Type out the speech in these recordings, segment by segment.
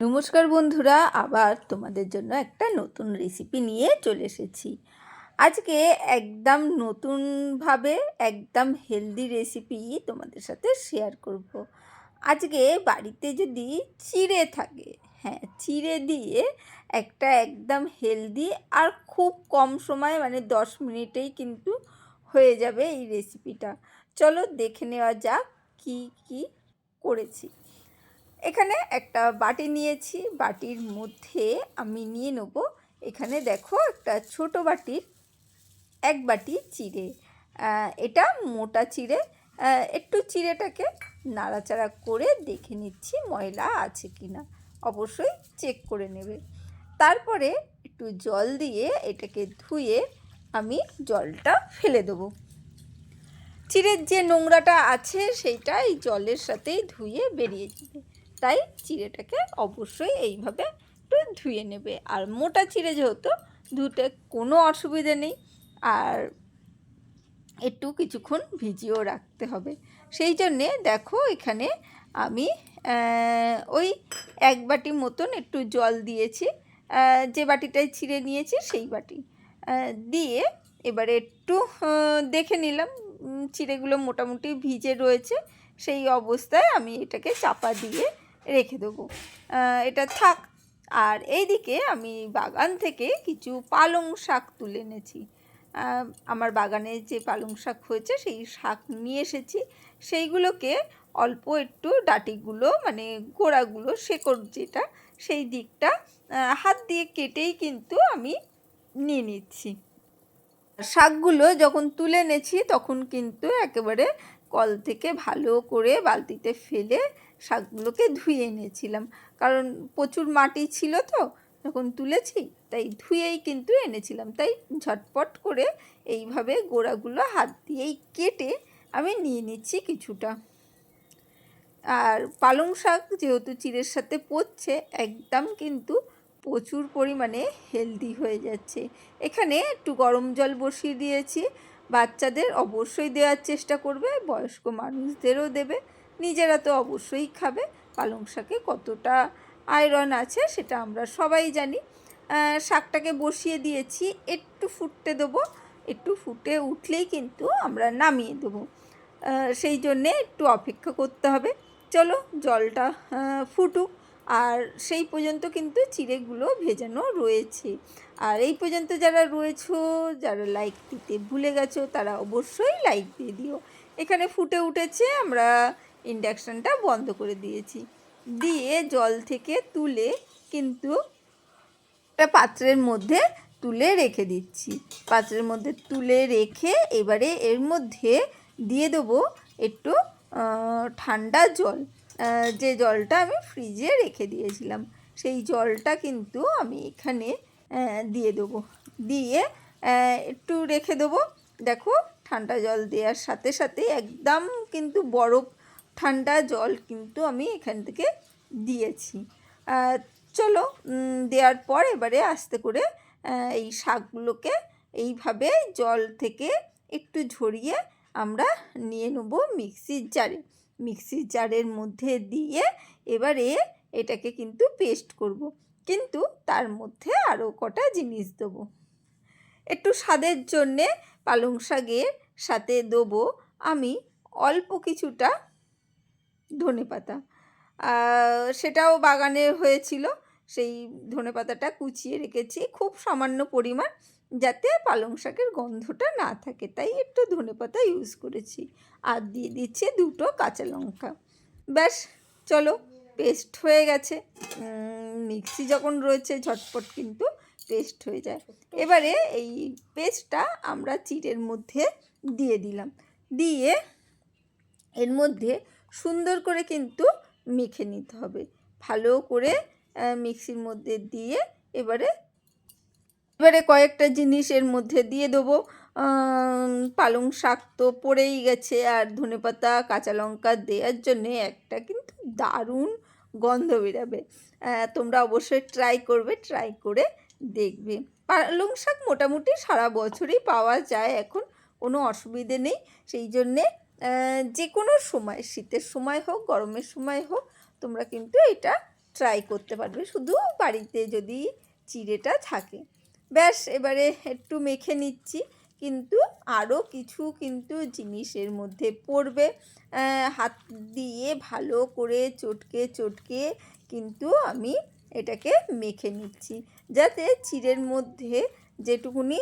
নমস্কার বন্ধুরা, আবার তোমাদের জন্য একটা নতুন রেসিপি নিয়ে চলে এসেছি। আজকে একদম নতুনভাবে একদম হেলদি রেসিপি তোমাদের সাথে শেয়ার করব। আজকে বাড়িতে যদি চিড়ে থাকে, হ্যাঁ, চিড়ে দিয়ে একটা একদম হেলদি আর খুব কম সময়, মানে 10 মিনিটেই কিন্তু হয়ে যাবে এই রেসিপিটা। চলো দেখে নেওয়া যাক কি কি করেছি। এখানে একটা বাটি নিয়েছি, বাটির মধ্যে আমি নিয়ে নেব, এখানে দেখো একটা ছোট বাটির 1 বাটি চিড়ে। এটা মোটা চিড়ে। একটু চিড়েটাকে নাড়াচাড়া করে দেখে নিচ্ছি ময়লা আছে কি না, অবশ্যই চেক করে নেবে। তারপরে একটু জল দিয়ে এটাকে ধুয়ে আমি জলটা ফেলে দেবো। চিড়ের যে নোংরাটা আছে সেইটা এই জলের সাথেই ধুয়ে বেরিয়ে যাবে, তাই চিড়েটাকে অবশ্যই এইভাবে একটু ধুয়ে নেবে। আর মোটা চিড়ে যেহেতু ধুতে কোনো অসুবিধে নেই, আর একটু কিছুক্ষণ ভিজিয়েও রাখতে হবে। সেই জন্যে দেখো এখানে আমি ওই 1 বাটি মতন একটু জল দিয়েছি, যে বাটিটায় চিড়ে নিয়েছি সেই বাটি দিয়ে এবারে একটু দেখে নিলাম চিড়েগুলো মোটামুটি ভিজে রয়েছে। সেই অবস্থায় আমি এটাকে চাপা দিয়ে রেখে দেবো, এটা থাক। আর এইদিকে আমি বাগান থেকে কিছু পালং শাক তুলে এনেছি। আমার বাগানে যে পালং শাক হয়েছে সেই শাক নিয়ে এসেছি। সেইগুলোকে অল্প একটু ডাঁটিগুলো, মানে গোড়াগুলো, শেকড় যেটা, সেই দিকটা হাত দিয়ে কেটেই কিন্তু আমি নিয়ে নিচ্ছি। শাকগুলো যখন তুলে এনেছি তখন কিন্তু একেবারে কল থেকে ভালো করে বালতিতে ফেলে শাকগুলোকে ধুয়ে এনেছিলাম, কারণ প্রচুর মাটি ছিল তো যখন তুলেছি, তাই ধুয়েই কিন্তু এনেছিলাম। তাই ঝটপট করে এইভাবে গোড়াগুলো হাত দিয়েই কেটে আমি নিয়ে নিচ্ছি কিছুটা। আর পালং শাক যেহেতু চিড়ের সাথে পচছে, একদম কিন্তু প্রচুর পরিমাণে হেলদি হয়ে যাচ্ছে। এখানে একটু গরম জল বসিয়ে দিয়েছি। বাচ্চাদের অবশ্যই দেওয়ার চেষ্টা করবে, বয়স্ক মানুষদেরও দেবে, নিজেরা তো অবশ্যই খাবে। পালং শাকে কতটা আয়রন আছে সেটা আমরা সবাই জানি। শাকটাকে বসিয়ে দিয়েছি, একটু ফুটতে দেবো। একটু ফুটে উঠলেই কিন্তু আমরা নামিয়ে দেবো, সেই জন্যে একটু অপেক্ষা করতে হবে। চলো জলটা ফুটুক, আর সেই পর্যন্ত কিন্তু চিড়েগুলো ভেজানো রয়েছে। আর এই পর্যন্ত যারা রয়েছো, যারা লাইক দিতে ভুলে গেছো, তারা অবশ্যই লাইক দিয়ে দিও। এখানে ফুটে উঠেছে, আমরা ইন্ডাকশানটা বন্ধ করে দিয়েছি। দিয়ে জল থেকে তুলে কিন্তু একটা পাত্রের মধ্যে তুলে রেখে দিচ্ছি। পাত্রের মধ্যে তুলে রেখে এবারে এর মধ্যে দিয়ে দেবো একটু ঠান্ডা জল, যে জলটা আমি ফ্রিজে রেখে দিয়েছিলাম সেই জলটা কিন্তু আমি এখানে দিয়ে দেবো। দিয়ে একটু রেখে দেবো। দেখো ঠান্ডা জল দেওয়ার সাথে সাথে একদম কিন্তু বরফ ঠান্ডা জল কিন্তু আমি এখান থেকে দিয়েছি। চলো দেওয়ার পর এবারে আস্তে করে এই শাকগুলোকে এইভাবে জল থেকে একটু ঝরিয়ে আমরা নিয়ে নেব মিক্সির জারে। মিক্সির জারের মধ্যে দিয়ে এবারে এটাকে কিন্তু পেস্ট করব, কিন্তু তার মধ্যে আরও কটা জিনিস দেবো। একটু স্বাদের জন্যে পালং শাকের সাথে দেবো আমি অল্প কিছুটা ধনেপাতা। সেটাও বাগানে হয়েছিল, সেই ধনেপাতাটা কুচিয়ে রেখেছি খুব সামান্য পরিমাণ, যাতে পালং শাকের গন্ধটা না থাকে, তাই একটু ধনেপাতা ইউজ করেছি। আর দিয়ে দিচ্ছি 2টো কাঁচা লঙ্কা। ব্যাস, চলো পেস্ট হয়ে গেছে। মিক্সি যখন রয়েছে ঝটপট কিন্তু পেস্ট হয়ে যায়। এবারে এই পেস্টটা আমরা চিড়ের মধ্যে দিয়ে দিলাম, দিয়ে এর মধ্যে সুন্দর করে কিন্তু মেখে নিতে হবে ভালো করে। মিক্সির মধ্যে দিয়ে এবারে কয়েকটা জিনিস এর মধ্যে দিয়ে দেবো। পালং শাক তো পড়েই গেছে, আর ধনেপাতা কাঁচা লঙ্কা দেওয়ার জন্যে একটা কিন্তু দারুণ গন্ধ বেরাবে। তোমরা অবশ্যই ট্রাই করবে, ট্রাই করে দেখবে। পালং শাক মোটামুটি সারা বছরই পাওয়া যায়, এখন কোনো অসুবিধে নেই। সেই জন্যে যে কোনো সময়, শীতের সময় হোক গরমের সময় হোক, তোমরা কিন্তু এটা ট্রাই করতে পারবে, শুধু বাড়িতে যদি চিড়েটা থাকে। ব্যাস, এবারে একটু মেখে নিচ্ছি, কিন্তু আরও কিছু কিন্তু জিনিসের মধ্যে পড়বে। হাত দিয়ে ভালো করে চটকে চটকে কিন্তু আমি এটাকে মেখে নিচ্ছি, যাতে চিড়ের মধ্যে যেটুকুনি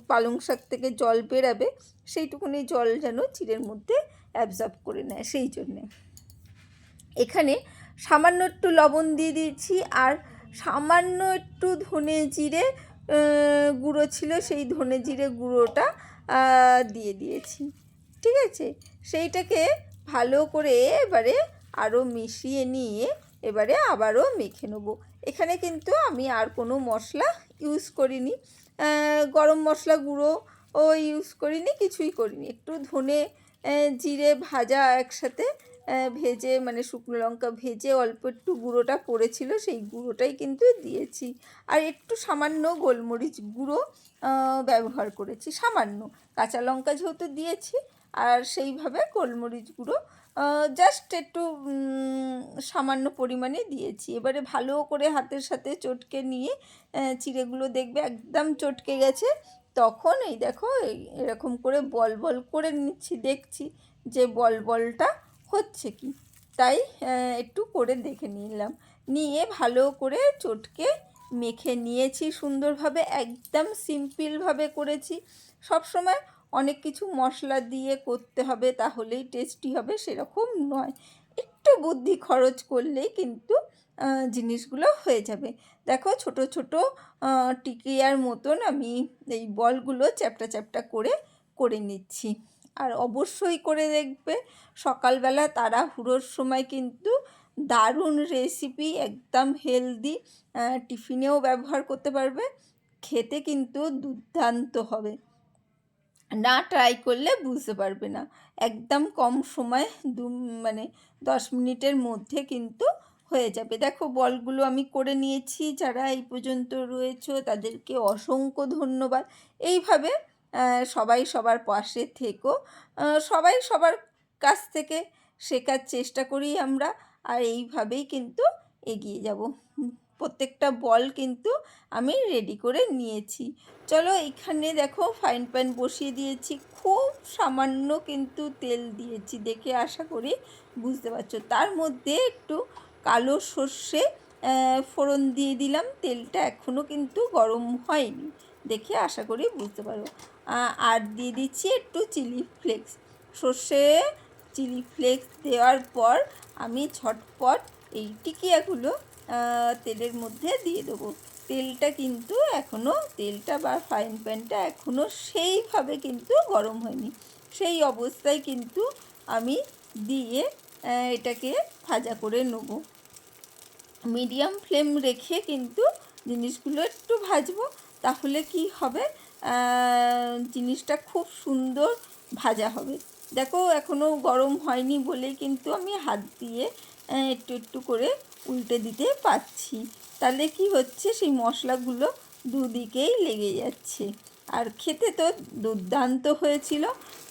পালং শাক থেকে জল বেরাবে সেইটুকুনি জল যেন চিড়ের মধ্যে অ্যাবজর্ব করে নেয়। সেই জন্যে এখানে সামান্য একটু লবণ দিয়ে দিয়েছি, আর সামান্য একটু ধনে জিরে গুঁড়ো ছিল, সেই ধনে জিরে গুঁড়োটা দিয়ে দিয়েছি। ঠিক আছে, সেইটাকে ভালো করে এবারে আরও মিশিয়ে নিয়ে এবারে আবারও মেখে নেবো। এখানে কিন্তু আমি আর কোনো মশলা ইউজ করিনি, গরম মশলা গুঁড়ো ও ইউজ করিনি, কিছুই করিনি। একটু ধনে জিরে ভাজা একসাথে ভেজে, মানে শুকনো লঙ্কা ভেজে অল্প একটু গুঁড়োটা পড়েছিল, সেই গুঁড়োটাই কিন্তু দিয়েছি। আর একটু সামান্য গোলমরিচ গুঁড়ো ব্যবহার করেছি, সামান্য। কাঁচা লঙ্কা যেহেতু দিয়েছি, আর সেইভাবে গোলমরিচ গুঁড়ো জাস্ট একটু সামান্য পরিমাণে দিয়েছি। এবারে ভালো করে হাতের সাথে চটকে নিয়ে চিড়েগুলো দেখবে একদম চটকে গেছে, তখন এই দেখো এরকম করে বল বল করে নিচ্ছি, দেখছি যে বল বলটা হচ্ছে কি, তাই একটু করে দেখে নিলাম, নিয়ে ভালো করে চটকে মেখে নিয়েছি সুন্দরভাবে। একদম সিম্পলভাবে করেছি। সব সময় অনেক কিছু মশলা দিয়ে করতে হবে তাহলেই টেস্টি হবে সেরকম নয়, একটু বুদ্ধি খরচ করলেই কিন্তু জিনিসগুলো হয়ে যাবে। দেখো ছোট ছোট টিকিয়ার মতন আমি এই বলগুলো চ্যাপটা চ্যাপটা করে করে নিচ্ছি। আর অবশ্যই করে দেখবে, সকালবেলা তাড়াহুড়োর সময় কিন্তু দারুণ রেসিপি, একদম হেলদি, টিফিনেও ব্যবহার করতে পারবে, খেতে কিন্তু দুর্দান্ত হবে। না ট্রাই করলে বুঝতে পারবে না। একদম কম সময় মানে 10 মিনিটের মধ্যে কিন্তু হয়ে যাবে। দেখো বলগুলো আমি করে নিয়েছি। যারা এই পর্যন্ত রয়েছো তাদেরকে অসংখ্য ধন্যবাদ। এইভাবে সবাই সবার পাশে থেকো, সবাই সবার কাছ থেকে শেখার চেষ্টা করি আমরা, আর এইভাবেই কিন্তু এগিয়ে যাব। প্রত্যেকটা বল কিন্তু আমি রেডি করে নিয়েছি। চলো, এখানে দেখো ফ্রাইং প্যান বসিয়ে দিয়েছি, খুব সামান্য কিন্তু তেল দিয়েছি, দেখে আশা করি বুঝতে পারছো। তার মধ্যে একটু কালো সর্ষে ফোড়ন দিয়ে দিলাম, তেলটা এখনও কিন্তু গরম হয়নি, দেখে আশা করি বুঝতে পারো। আর দিয়ে দিচ্ছি একটু চিলি ফ্লেক্স, সর্ষে চিলি ফ্লেক্স দেওয়ার পর আমি ঝটপট এই টিকিয়াগুলো তেলের মধ্যে দিয়ে দেবো। তেলটা কিন্তু এখনও, তেলটা বা ফ্রাইং প্যানটা এখনও সেইভাবে কিন্তু গরম হয়নি, সেই অবস্থায় কিন্তু আমি দিয়ে এটাকে ভাজা করে নেব। মিডিয়াম ফ্লেম রেখে কিন্তু জিনিসগুলো একটু ভাজবো, তাহলে কি হবে, জিনিসটা খুব সুন্দর ভাজা হবে। দেখো এখনও গরম হয়নি বলেই কিন্তু আমি হাত দিয়ে একটু একটু করে উল্টে দিতে পারছি, তাহলে কি হচ্ছে, সেই মশলাগুলো দুদিকেই লেগে যাচ্ছে। আর খেতে তো দুর্দান্ত হয়েছিল।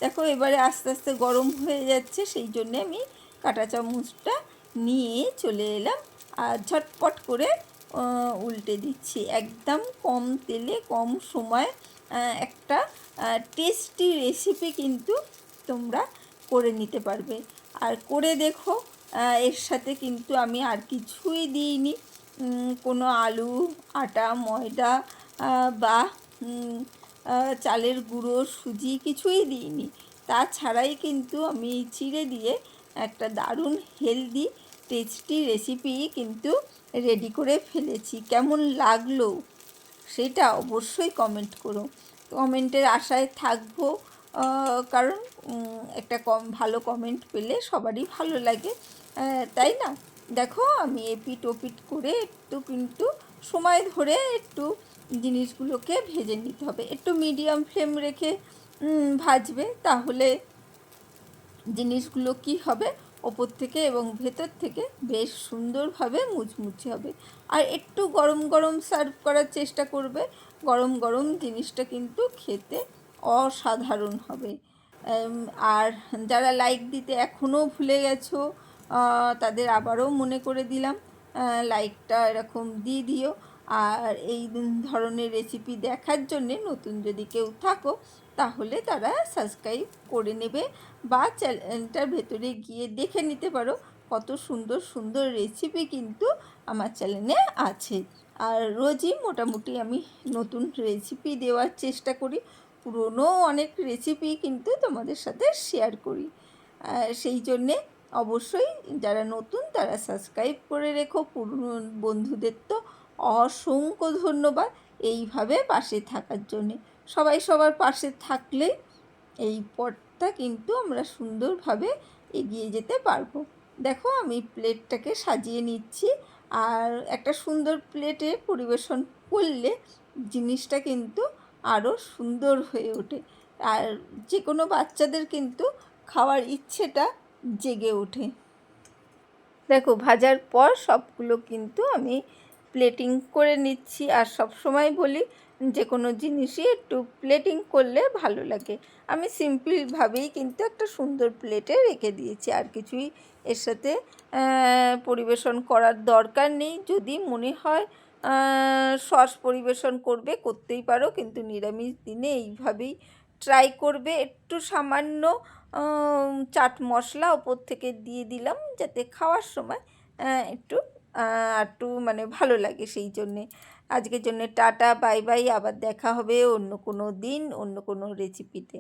দেখো এবারে আস্তে আস্তে গরম হয়ে যাচ্ছে, সেই জন্যে আমি কাঁটা চামচটা নিয়ে চলে এলাম আর ঝটপট করে উল্টে দিচ্ছি। একদম কম তেলে কম সময় একটা টেস্টি রেসিপি কিন্তু তোমরা করে নিতে পারবে। আর করে দেখো, এর সাথে কিন্তু আমি আর কিছুই দিইনি, কোনো আলু, আটা, ময়দা বা চালের গুঁড়ো, সুজি কিছুই দিইনি। তাছাড়াই কিন্তু আমি চিড়ে দিয়ে একটা দারুণ হেলদি টেস্টি রেসিপি কিন্তু রেডি করে ফেলেছি। কেমন লাগলো সেটা অবশ্যই কমেন্ট করো, কমেন্টের আশায় থাকবো, কারণ একটা ভালো কমেন্ট পেলে সবারই ভালো লাগে, তাই না? দেখো আমি এপিট ওপিট করে একটু কিন্তু সময় ধরে একটু জিনিসগুলোকে ভেজে নিতে হবে, একটু মিডিয়াম ফ্লেম রেখে ভাজবে, তাহলে জিনিসগুলো কি হবে, ওপর থেকে এবং ভেতর থেকে বেশ সুন্দরভাবে মুচমুচে হবে। আর একটু গরম গরম সার্ভ করার চেষ্টা করবে, গরম গরম জিনিসটা কিন্তু খেতে অসাধারণ হবে। আর যারা লাইক দিতে এখনও ভুলে গেছো তাদের আবারও মনে করে দিলাম, লাইকটা এরকম দিয়ে দিও। আর এই ধরনের রেসিপি দেখার জন্যে নতুন যদি কেউ থাকো তাহলে তারা সাবস্ক্রাইব করে নেবে, বা চ্যানেলটার ভেতরে গিয়ে দেখে নিতে পারো কত সুন্দর সুন্দর রেসিপি কিন্তু আমার চ্যানেলে আছে। আর রোজই মোটামুটি আমি নতুন রেসিপি দেওয়ার চেষ্টা করি, পুরনো অনেক রেসিপি কিন্তু তোমাদের সাথে শেয়ার করি। সেই জন্যে অবশ্যই যারা নতুন তারা সাবস্ক্রাইব করে রেখো। পুরনো বন্ধুদের তো অসংখ্য ধন্যবাদ এইভাবে পাশে থাকার জন্যে। সবাই সবার পাশে থাকলেই এই পথটা কিন্তু আমরা সুন্দরভাবে এগিয়ে যেতে পারবো। দেখো আমি প্লেটটাকে সাজিয়ে নিচ্ছি, আর একটা সুন্দর প্লেটে পরিবেশন করলে জিনিসটা কিন্তু আরও সুন্দর হয়ে ওঠে, আর যে কোনো বাচ্চাদের কিন্তু খাওয়ার ইচ্ছেটা জেগে ওঠে। দেখো ভাজার পর সবগুলো কিন্তু আমি প্লেটিং করে নিচ্ছি, আর সব সময় বলি যে কোনো জিনিসই একটু প্লেটিং করলে ভালো লাগে। আমি সিম্পলভাবেই কিন্তু একটা সুন্দর প্লেটে রেখে দিয়েছি, আর কিছুই এর সাথে পরিবেশন করার দরকার নেই। যদি মনে হয় সস পরিবেশন করবে করতেই পারো, কিন্তু নিরামিষ দিনে এইভাবেই ট্রাই করবে। একটু সামান্য চাট মশলা ওপর থেকে দিয়ে দিলাম যাতে খাওয়ার সময় একটু একটু মানে ভালো লাগে। সেই জন্যে আজকের জন্যে টাটা, বাই বাই। আবার দেখা হবে অন্য কোনো দিন অন্য কোনো রেসিপিতে।